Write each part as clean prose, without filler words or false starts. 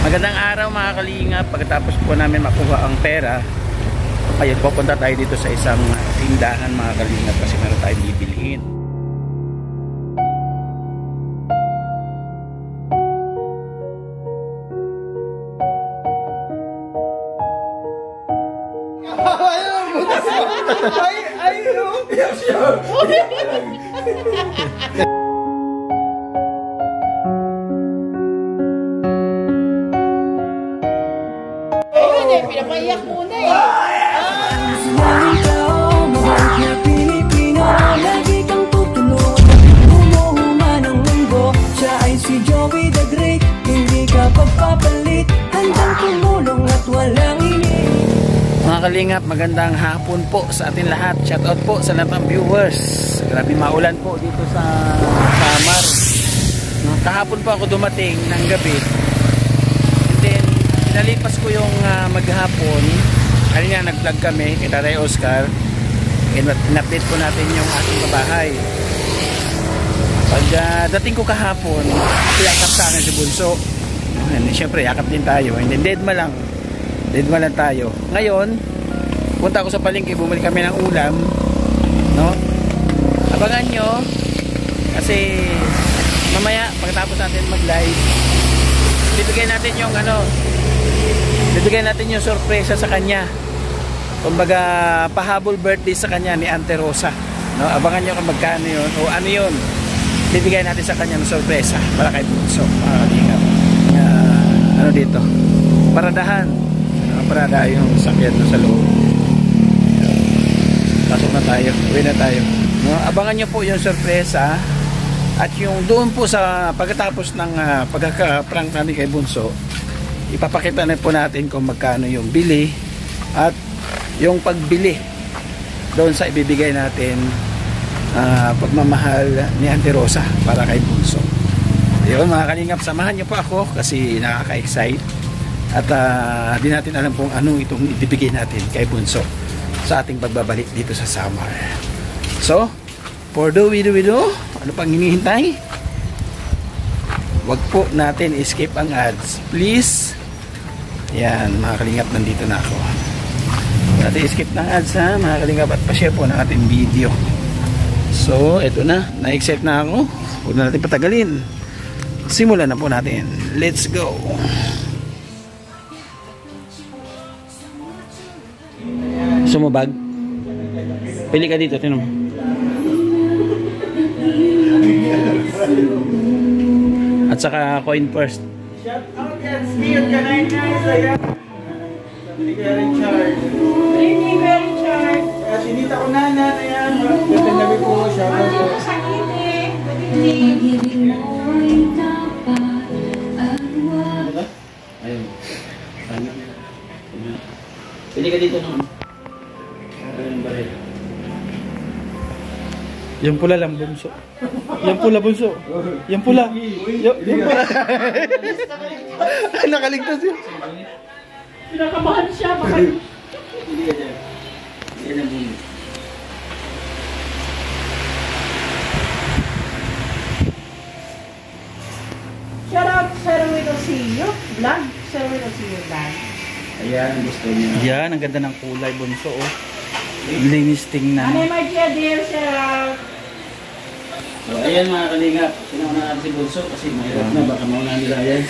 Magandang araw mga kalingap. Pagkatapos po namin makuha ang pera, ayun, pupunta tayo dito sa isang tindahan mga kalingap kasi meron tayong bibilihin. Pinapaiyak muna eh. Pilipino, lagi kang tutulog. Umuhuman ang mundo. Siya ay si Joey the Great. Hindi ka pagpapalit. Handang tumulong at walang ini. Mga kalingap, magandang hapon po sa atin lahat. Shoutout po sa lahat ng viewers. Grabe maulan po dito sa Samar. Kahapon po ako dumating ng gabi. And then nalipas ko yung maghapon. Kanina nag-vlog kami kay Tatay Oscar. In-update po natin yung ating babahay. Pag dating ko kahapon, yakap sa akin si Bunso. And syempre yakap din tayo. And then dead ma lang tayo. Ngayon punta ako sa palengke, bumili kami ng ulam, no? Abangan nyo kasi mamaya pagkatapos natin mag-live, bibigyan natin yung sorpresa sa kanya. Kumbaga pahabol birthday sa kanya ni Ante Rosa, no? Abangan nyo kung magkano yun o ano yun, bibigyan natin sa kanya ng sorpresa para kay Bunso. Ano dito, paradahan, parada yung sakyan na sa loob. Pasok na tayo, uwi na tayo, no? Abangan nyo po yung sorpresa. At yung doon po sa pagkatapos ng pagkaka-prank namin kay Bunso, ipapakita na po natin kung magkano yung bili at yung pagbili doon sa ibibigay natin pagmamahal ni Auntie Rosa para kay Bunso. Yun mga kalingap, samahan nyo po ako kasi nakaka-excite at di natin alam kung anong itong ibibigay natin kay Bunso sa ating pagbabalik dito sa Samar. So for the video, ano pang hinihintay? Wag po natin skip ang ads, please. Yan mga kalingap, nandito na ako. Natin skip ng ads ha mga kalingap, at pa-share po ng ating video. So eto na, na-excite na ako. Huwag na natin patagalin, simulan na po natin. Let's go. Sumubag, pili ka dito, tinom. At saka coin first. Shout out yan, Smith, kanain na isa yan. Sabi kaya Richard. Hindi ka, Richard. Sinita ko na yan. Ganda ko, shout out po. Ayun. Pili ka dito naman. Ayun ba rin? Yung pula lang, Bunso. Yung pula, Bunso. Yung pula. Yung pula. Nakaligtas yun. Pinakabahan siya. Hindi ka dyan. Hindi na muna. Shout out sa Ruido Siyo Vlog. Sa Ruido Siyo Vlog. Ayan, gusto niya. Yan, ang ganda ng kulay, Bunso. Oh. Linis tingnan. Ano yung Marcia dear, shout out. So, ayan mga kalingap. Sinauna natin si Bunso kasi mahirap na. Baka mauna nila yan.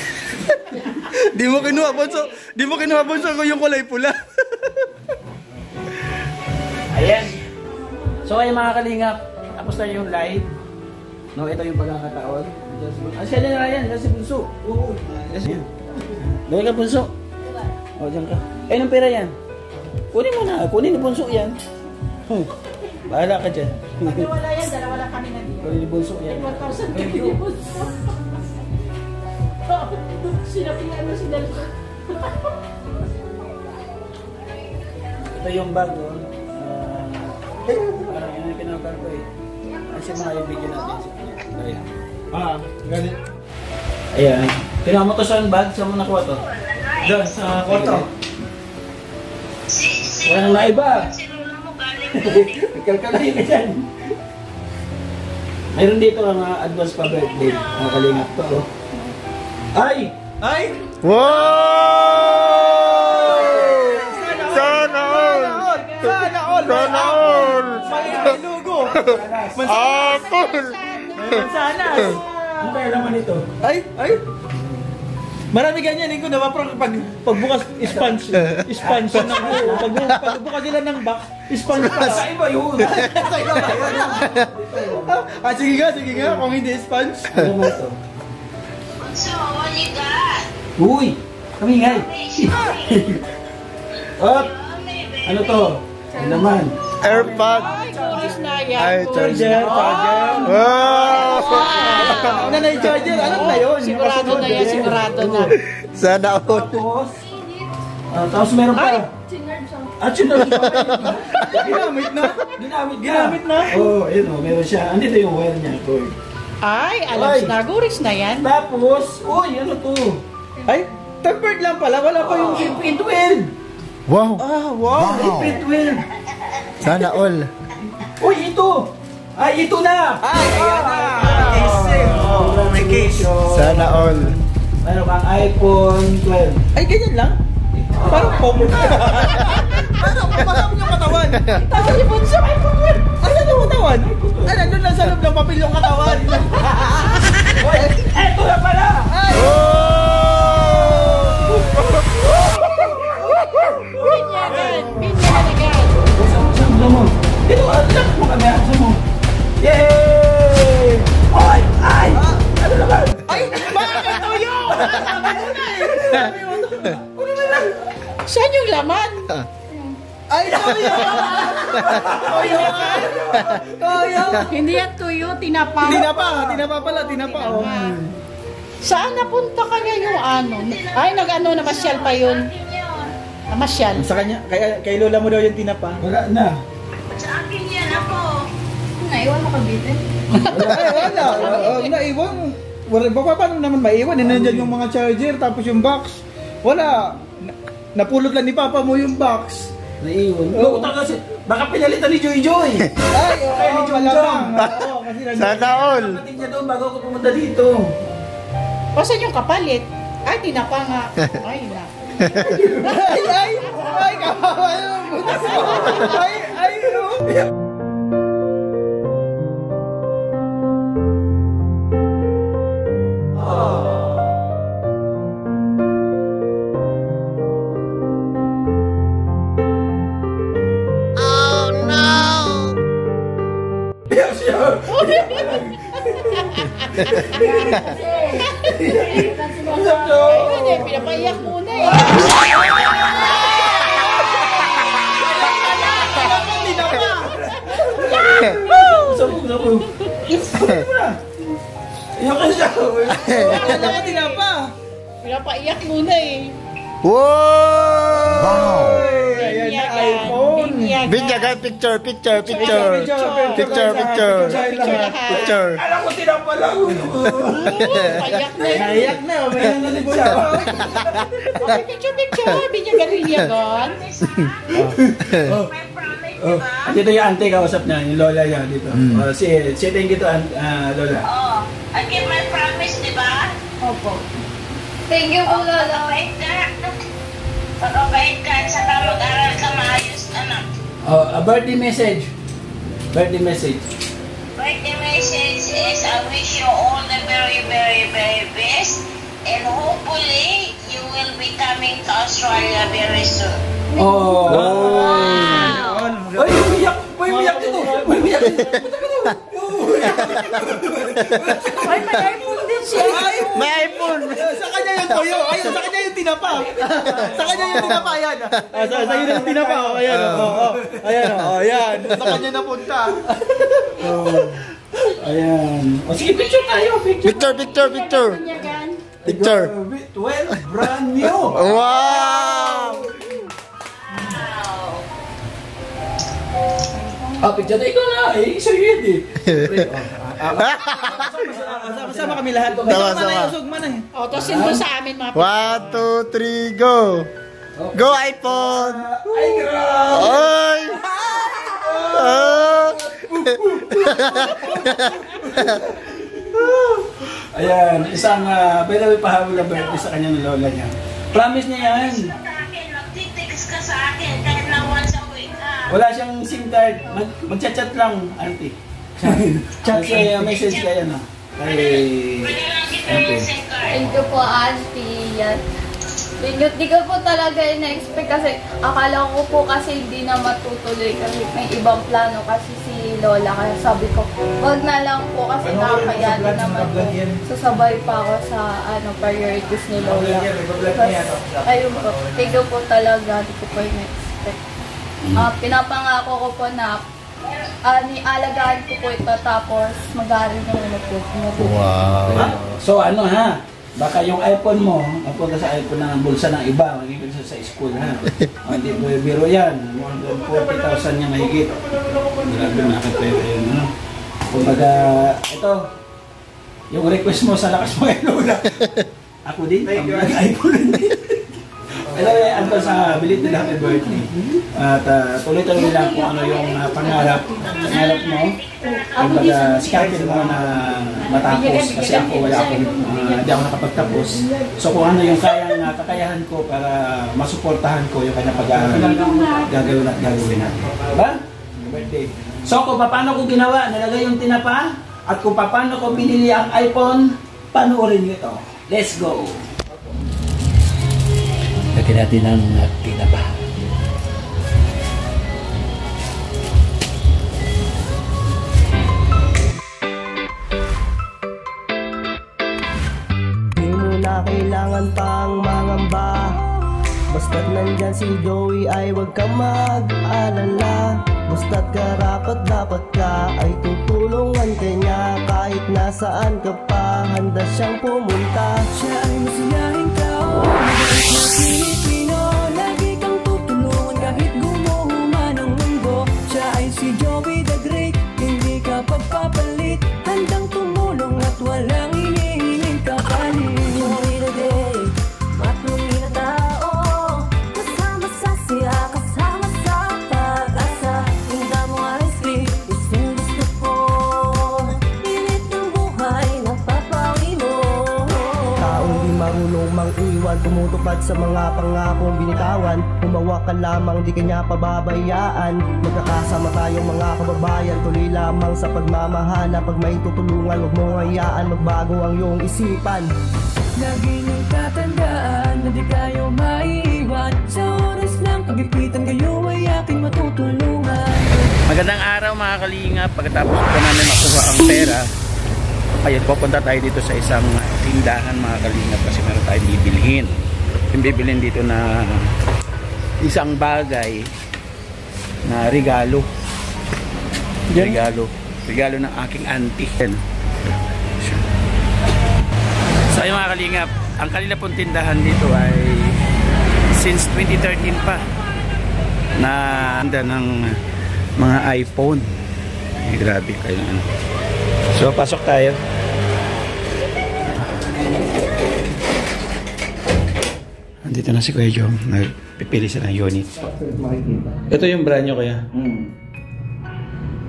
Di mo kinuha, Bunso. Di mo kinuha, Bunso, kung yung kulay pula. Ayan. So ayan mga kalingap, tapos na yung live. No, ito yung pagkakataon. Siya na yan, yan si Bunso. Oo. Yan. Doon ka, Bunso. O, dyan ka. Eh, anong pera yan? Kunin mo na. Kunin ni Bunso yan. Bahala ka dyan. Pag wala yan, dalawa lang kami na dito. Kunin ni Bunso yan. 1,000 kami ni Bunso. Sinapihan mo si Dalso. Ito yung bag, no? Parang yun yung pinapar ko eh. Kasi mga yung video natin. Ayan. Ganit. Ayan. Kinuha mo to sa bag? Saan mo nakuha to? Doon, sa kwarto. Walang naiba. Kalkalay ka dyan. Mayroon dito ang advance pa birthday. Mga kalingap to. Oh. Ay! Ay! Wow! Sana all! Sana all! Sana all! May lugo! Apple! Mansanas! Ano kaya naman ito? Ay! Ay! Marami ganyan ko na pagbukas sponge ng buo. Pagbukas nila ng box, sponge pa. Sa iba yun. Sa iba ba yun? Sige nga, kung hindi sponge. Ano ba ito? So, what you got? Uy! Kamingay! Up! Ano to? Ano naman? AirPod! Ay, Boris na yan. Ay, Charger! Wow! Ano na yung charger? Ano ba yun? Sigurado na yan, sigurado na. Sana all! Tapos meron pa. Chinard pa. Ginamit na? Oo, ayun meron siya. Andito yung wire niya. Ay, alam Ay. na, Boris na yan. Tapos, uy, ano to? Ay, tempered lang pala. Wala pa yung pin 12. Wow! Ah, wow. Pin 12. Sana all! Uy, ito. Ay, ito na. Ay, ayan na. Case. Oh, may case. Sana all! Meron kang iPhone 12. Ay, ganyan lang? Parang pong. Parang yung katawan. Tapos yung bunso, iPhone 12. Ay, ano yung katawan? Ay, nandun lang sa loob ng papel yung katawan. Uy, eto na pala. Ay. Binyagan, binyagan. Saan mo? Dito, lang mo kami. Saan mo? Yay! Ay! Ay! Ano naman? Ay! Bakit tuyo? Saan yung laman? Ay, tuyo! Tuyo! Tuyo! Hindi yan tuyo, tinapa. Tinapa pala. Oh. Saan napunta kaya yung ano? Ay, namasyal pa yun. Namasyal. Sa kanya, kay lola mo daw yung tinapa. Wala na. Sa akin yan ako. Naiwan mo kabitin? Wala. Naiwan. Paano naman maiwan? Nandiyan yung mga charger, tapos yung box. Wala. Napulot lang ni Papa mo yung box. Naiwan. Oo, kasi baka pinalitan ni Joy Joy. Ay, okay, ni Joy Joy. Sana all! Kapatid niya doon bago ako pumunta dito. O saan yung kapalit? Ay, tinapa nga. Ay, na. Ay, kawawa naman. Ay. Ay, pinapaiyak muna eh. Sapo. Iyak ka siya. Wala ka tinapa. Pinapaiyak muna eh. Wow! Ayan na, iPhone. Binyagan, picture! Picture Alam ko tinapa lang. Paiyak na eh. Naiyak na. May nanalig siya. Okay, picture. Binyagan. My promise, Oh, diba? dito yung auntie kausap niya, yung lola niya dito. Oh, si thank you to lola. Oh, I keep my promise, diba? Opo. Thank you po, Lola. Pagkabait ka, saka mag-aral ka maayos, anak. Oh, a birthday message. Birthday message. Birthday message is I wish you all the very, very, very best. And hopefully, you will be coming to Australia very soon. Oh. Wow. Ay, umiyak! May umiyak dito! May umiyak dito! Ay, may iPhone din siya. May iPhone! Sa kanya yung toyo! Ayun, sa kanya yung tinapa! Sa kanya yung tinapa, ayan! Sa iyo yung tinapa, oh, ayan, ayan, ayan! Sa kanya napunta! Ayan! O sige, picture tayo! Picture! Binyagan. Picture! 12, brand new! Wow! Picture tayo! Ikaw na! Sa'yo yun eh! Sama kami lahat. Sama. Usog man eh. O, tosin mo sa amin mga 1, 2, 3, go! Go iPhone! Ay, grabe! Ay! Ah! Ayan, isang by the way, pahabol na birthday sa kanya ng lola niya. Promise niya yan. Magtitext ka sa akin kahit na once a week, ha? Wala siyang SIM card. Magchat-chat lang, auntie. Chat siya, message ka yan, Kay Pwede lang kita auntie. yung SIM card. Thank you po, auntie. Yan. Di ko po talaga ina-expect kasi akala ko po kasi hindi na matutuloy kasi may ibang plano kasi si Lola. Kaya sabi ko, wag na lang po kasi nakakayanin naman po. Sasabay pa ako sa priorities ni Lola. Ayun po, thank you po talaga. Di ko po ina-expect. Pinapangako ko po na nialagaan ko po ito tapos mag-aaral na po. Wow. So baka yung iPhone mo, mapunta sa iPhone ng bulsa ng iba, magiging sa school, hindi po biro yan. More than 40,000 niya mahigit. Grabe, nakapera yun, Kumbaga, ito, yung request mo sa lakas mo ay Lola. Ako din, iPhone din. Anyway, Anton, sa belated happy birthday. At tuloy-tuloy lang kung ano yung pangarap mo. Kumbaga, sikapin mo na matapos kasi ako wala akong, hindi ako nakapagtapos. So kung ano yung kakayahan ko para masuportahan ko yung kanyang pag-aaral, gagawin at gagawin natin. Diba? Birthday. So kung paano ko ginawa, nalagay yung tinapa, at kung paano ko pinili ang iPhone, panoorin nyo ito. Let's go! Lagyan natin ang tinapa. Di mo na kailangan pang mangamba. Basta't nandyan si Joey ay huwag kang mag-alala. Basta't karapat dapat ka ay tutulungan ka niya. Kahit nasaan ka pa, handa siyang pumunta. Siya ay masayahing tao, mabait na Pilipino. Lagi kang tutulungan kahit gumuho man ang mundo. Siya ay si Joey the Great, hindi ka pagpapalit. Handang tumulong at walang hinihiling kapalit. Joey the Great, matuloy na tao. Kasama sa siya, kasama sa pag-asa. Hinda mo nga rescue, isang gusto ko. Pilit ng buhay, napapawi mo. Taong di marunong mang-iwan, tumutupad sa mga pangakong binitawan. Humawa ka lamang, di kanya pababayaan. Magkakasama tayong mga kababayan, tuloy lamang sa pagmamahala. Pag may tutulungan, huwag mong hayaan, magbago ang iyong isipan. Lagi niyong tatandaan na di kayo maiiwan. Sa oras ng pagipitan kayo ay aking matutulungan. Magandang araw mga kalingap. Pagkatapos po namin makuha ang pera, ayun, pupunta tayo dito sa isang tindahan mga kalingap kasi meron tayong bibilhin. Yung bibilhin dito na isang bagay na regalo. Regalo ng aking auntie. So ayun mga kalingap, ang kanila pong tindahan dito ay since 2013 pa na handa ng mga iPhone. Grabe kayo. So pasok tayo. Andito na si Kuya Jom. Nagpipili siya ng unit. Ito yung brand nyo kaya?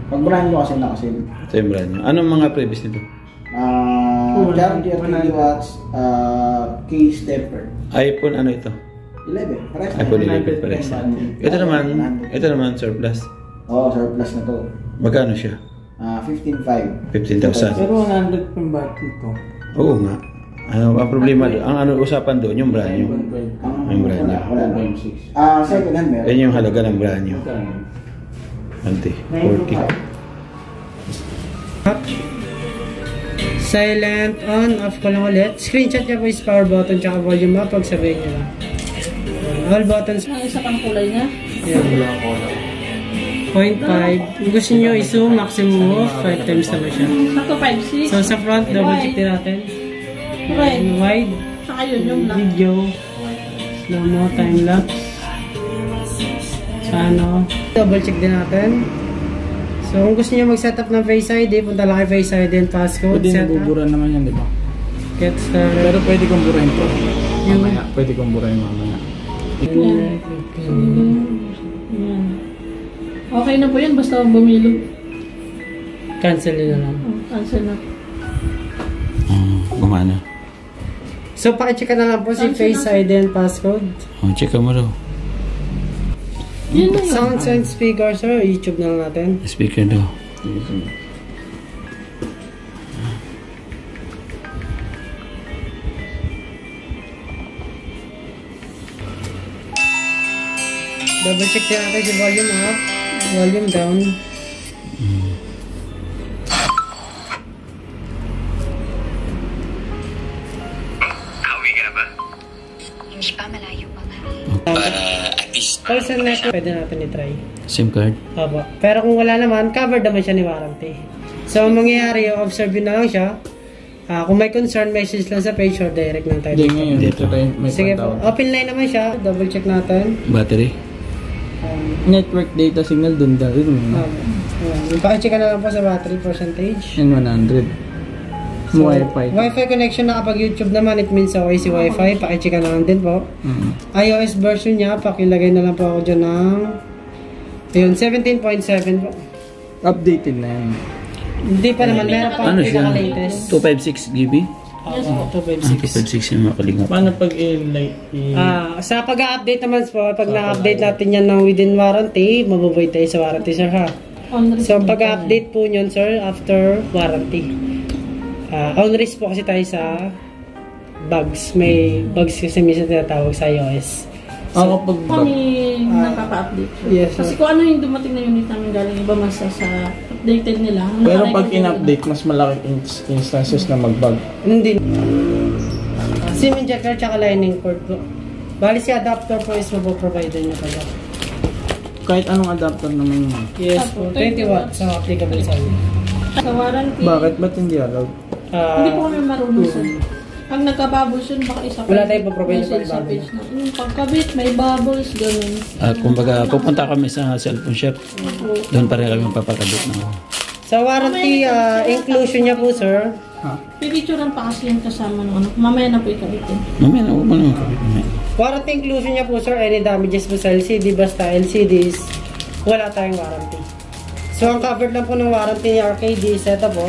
Pag brand nyo kasi nakasil. Ito yung brand nyo. Anong mga previous nito? Charger 30 watts, case temper. iPhone ano ito? 11. Pares na. iPhone 11 pares. Ito naman surplus. Oo, surplus na to. Magkano siya? 15,500. 15,000. Pero 100 pang battery to. Oo nga. Ano ang problema doon? Ang usapan doon, yung brand nyo. Yung brand nyo. Wala 1.6. Second hand meron. Yan yung halaga ng brand nyo. Ante, 40. Silent, on, off ko lang ulit. Screenshot niya po is power button tsaka volume up pag sabihin niyo lang. All buttons. Ang isa pang kulay niya. Yan. 0.5. Kung gusto niyo i-zoom, maximum of 5 times naman siya. Sakto 5.6. So sa front, double check din natin. Right. Wide. Saka yun yung black. Video. Slow mo, time lapse. Sa ano. Double check din natin. So kung gusto niyo mag-setup ng Face ID, punta lang kay Face ID and passcode. Pwede nabubura naman yan, di ba? Get started. Pero pwede kong burahin to. Yung Mamaya. Pwede kong burahin mamaya. Yan. Okay na po yan, basta bumilo. cancel nyo na lang. Cancel na. gumana. So, pakicheck na lang po si Face ID and passcode. Oh, check mo raw. Sounds and speaker, sir. YouTube na lang natin. Speaker daw. Double check din natin si volume up, volume down. Hindi pa malayo pa nga. Para at least Person network, pwede natin i-try. SIM card. Opo. Pero kung wala naman, covered naman siya ni warranty. So, ang mangyayari, observe yun na lang siya. Kung may concern, message lang sa page or direct lang tayo. Hindi ngayon. Dito. May Sige po. pantawag. Open line naman siya. Double check natin. Battery. Network data signal dun rin. Yung pakicheck na lang po sa battery percentage. N100. So, Wi-Fi. Wi-Fi connection na kapag YouTube naman, it means okay si Wi-Fi. Pakicheck na lang din po. iOS version niya, pakilagay na lang po ako dyan ng ayun, 17.7 po. Updated na yan. Hindi pa naman, meron pa Ano siya? pinaka-latest. 256 GB? Oo, 256. 256 yung makalinga. Paano pag i-like? Sa pag-update naman po, pag na-update natin yan ng within warranty, mabubuhay tayo sa warranty, sir, ha? So, pag-update po nyon, sir, after warranty. On risk po kasi tayo sa bugs. May bugs kasi minsan tinatawag sa iOS. Ako pag Kami nakaka-update. Yes, Kasi sir. kung ano yung dumating na unit namin galing iba mas sa updated nila. Pero pag in-update, mas malaking instances na mag-bug. Hindi. SIM injector tsaka lightning cord po. Bali si adapter po is mapoprovider nyo pala. Kahit anong adapter naman yun. Yes po, 20 watts ang applicable sa inyo. Sa warranty. Bakit? Ba't hindi allowed? Hindi po kami marunong sa. Pag nagka-bubbles yun, baka isa Wala tayong pa-provide na message sa pag-bubble. page na. Pagkabit, may bubbles, ganun. Kumbaga, pupunta kami sa cellphone shop. Doon pa rin kami papakabit na. Sa warranty inclusion niya po, sir. Pipicturean pa kasi yung kasama ng ano. Mamaya na po ikabitin. Mamaya na, huwag mo naman kabit. Warranty inclusion niya po, sir. Any damages po sa LCD, basta LCDs, wala tayong warranty. So, ang covered lang po ng warranty ni RKD, setup po.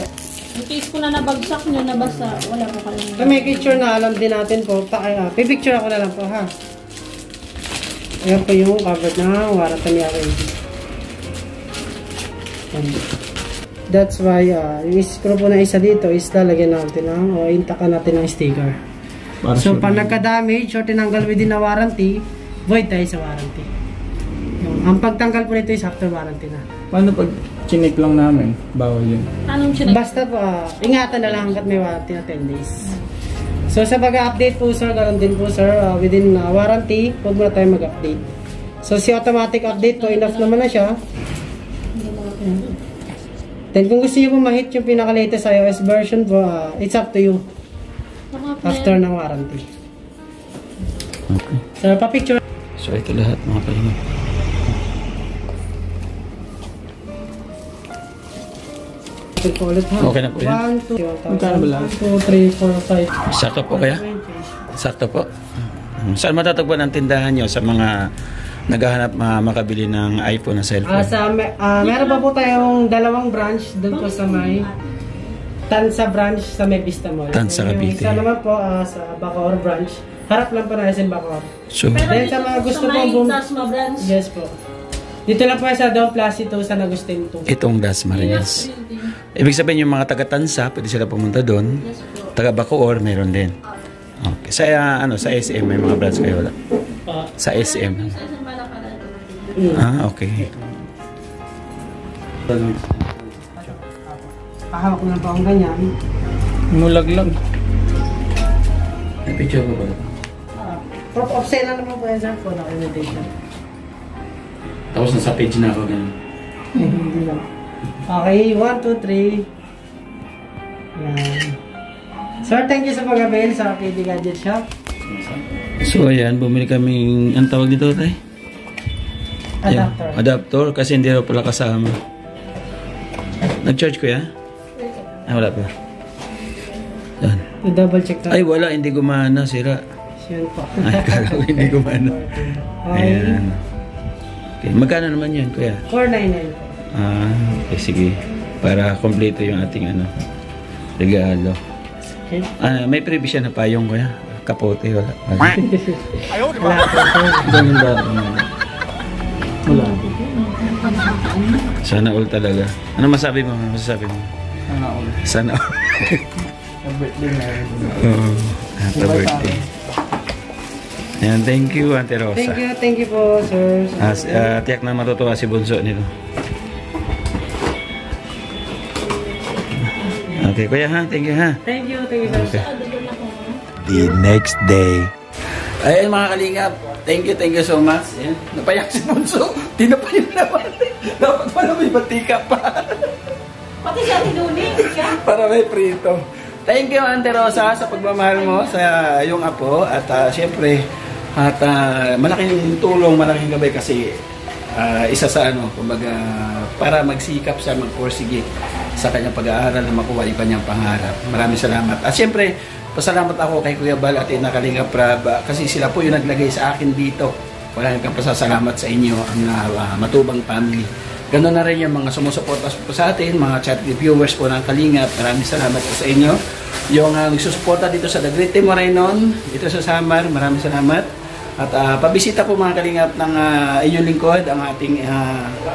In case po na nabagsak nyo, nabasa, wala po kayong... So, may picture na alam din natin po. Pipicture ako na lang po, ha? Ayan po yung covered na warranty ni RKD. That's why, yung screw po na isa dito is lalagyan natin o intakan natin ng sticker. So, pag nagka-damage o tinanggal within na warranty, void tayo sa warranty. Ang pagtanggal po nito is after warranty na. Paano pag chinik lang namin? Bawal yun. Anong chinek? Basta po, ingatan na lang hanggat may warranty na 10 days. So, sa pag-update po, sir, ganoon din po, sir, within warranty, huwag muna tayo mag-update. So, si automatic update po, enough naman na siya. Then, kung gusto niyo po ma-hit yung pinaka-latest iOS version po, it's up to you. After ng warranty. Okay. So, pa-picture. So, ito lahat mga kalinga. Po ulit, ha? Okay na po yan. 1, 2, Magkano ba lang? 1, 2, 3, 4, 5. Sakto po kaya? Sakto po. Saan matatagpuan ang tindahan nyo sa mga naghahanap makabili ng iPhone na cellphone? Meron pa po tayong dalawang branch doon po sa may Tansa branch sa May Vista Mall. Tansa, Cavite. Yung isa naman po sa Bacoor branch. Harap lang po na SM Bacoor. So, Then sa mga gusto sa may po Tasma branch. Yes po. Dito lang po sa Don Placido sa Agustin 2. itong Dasmariñas. Ibig sabihin yung mga taga-Tansa, pwede sila pumunta doon. Taga-Bacoor, meron din. Okay. Sa SM, may mga branch kayo wala? Sa SM. Okay. Pahawak na po ang ganyan. Mulaglag. May picture ko ba? Prop of sale na naman po yan, sir, for documentation. Tapos nasa page na ako ganun. Hindi lang. Okay, 1, 2, 3. Yan. Sir, thank you sa pag-avail sa KD Gadget Shop. So ayan, bumili kaming, ang tawag dito tayo? Adapter. Adapter, kasi hindi raw pala kasama. Nag-charge ko ya? Wala pa. Yan. I-double check tayo. Ay, wala, hindi gumana, sira. Yan po. Ay, kala ko hindi gumana. Ayan. Okay. Magkano naman yun, kuya? 499 po. Okay, sige. Para kompleto yung ating regalo. May prevision na payong kuya. Kapote wala. Wala po sir. Wala. Sana all talaga. Ano masasabi mo? Sana all. Sana all. Birthday na. Happy birthday. Ayan, thank you Ate Rosa. Thank you po sir. Tiyak na matutuwa si Bunso nito. Okay, kuya ha, thank you ha. Thank you sir. Okay. The next day. Ayan mga kalingap, thank you so much. Ayan, napayak si Bunso. Tinapayin naman. Dapat pala may batika pa. Pati siya tinunin. Para may prito. Thank you Ate Rosa sa pagmamahal mo sa iyong apo. At syempre, malaking tulong, malaking gabay kasi isa sa kumbaga, para magsikap siya, magporsige sa kanyang pag-aaral na makuha yung kanyang pangarap. Maraming salamat. At syempre, pasalamat ako kay Kuya Bal at Ina Kalinga Prab kasi sila po yung naglagay sa akin dito. Wala nang pasasalamat sa inyo ang Matubang family. Ganoon na rin yung mga sumusuporta po sa atin, mga charity viewers po ng Kalinga. Maraming salamat po sa inyo. Yung nagsusuporta dito sa Dagrete Morenon, dito sa Samar, maraming salamat. At pabisita po mga Kalingap ng inyong lingkod, ang ating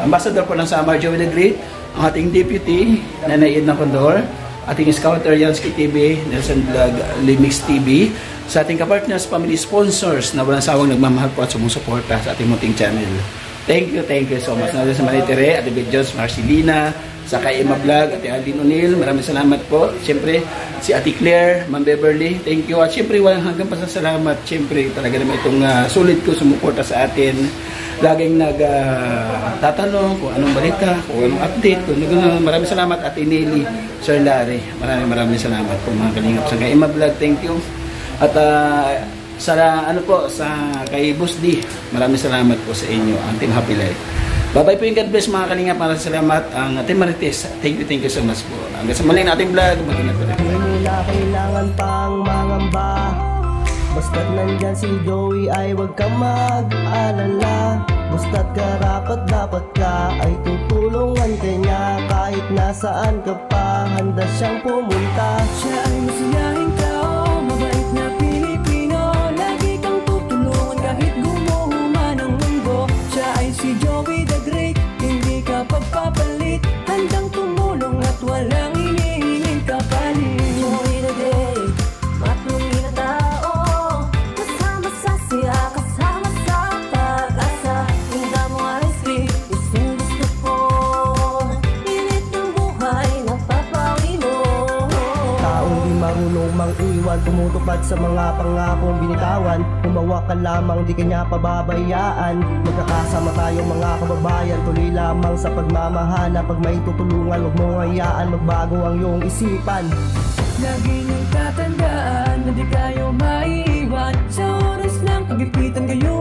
ambassador po ng Samar, Joey the Great, ang ating deputy, Nanay Edna Condor, ating scouter Yansky TV, Nelson Vlog, Limix TV, sa ating kapartners, family sponsors na walang sawang nagmamahal po at sumusuporta sa ating munting channel. Thank you so much. Nandito sa Manitere, Ate Beth Jones, Marcelina, sa kay Emma Vlog, Ate Aldin O'Neill, maraming salamat po. Siyempre, si Ate Claire, Ma'am Beverly, thank you. At siyempre, walang hanggang pasasalamat. Siyempre, talaga naman itong sulit ko sumuporta sa atin. Laging nagtatanong kung anong balita, kung anong update, kung maraming salamat Ate Nelly, Sir Larry. Maraming salamat po mga Kalingap. Sa kay Emma Vlog, thank you. At sa kay Boss D, maraming salamat po sa inyo, ang Team Happy Life. Bye-bye po yung God bless mga Kalingap. Maraming salamat ang Team Marites. Thank you so much po. Hanggang sa muling ating vlog, mag-ingat po rin. Di nila kailangan pang mangamba, basta't nandyan si Joey ay huwag kang mag-alala. Basta't karapat dapat ka ay tutulungan kanya. Kahit nasaan ka pa, handa siyang pumunta. Siya ay masiyahin ka, mabait na Pilipino. Lagi kang tutulungan kahit gumuho man ang mundo. Siya ay si Joey the Great, hindi ka pagpapalit. Handang tumulong at walang hinihinging kapalit. Joey the Great, matulungin na tao, kasama sa siya, kasama sa pag-asa. Tinda mo ay sweet, isang gusto ko, init ng buhay, napapawi mo. Taong di marunong mang-iwan, tumutupad sa mga pangakong binitawan. Humawa ka lamang, di kanya pababayaan. Magkakasama tayong mga kababayan, tuloy lamang sa pagmamahala. Pag may tutulungan, huwag mong hayaan magbago ang iyong isipan. Lagi niyong tatandaan na di kayo maiiwan. Sa oras ng pagipitan kayo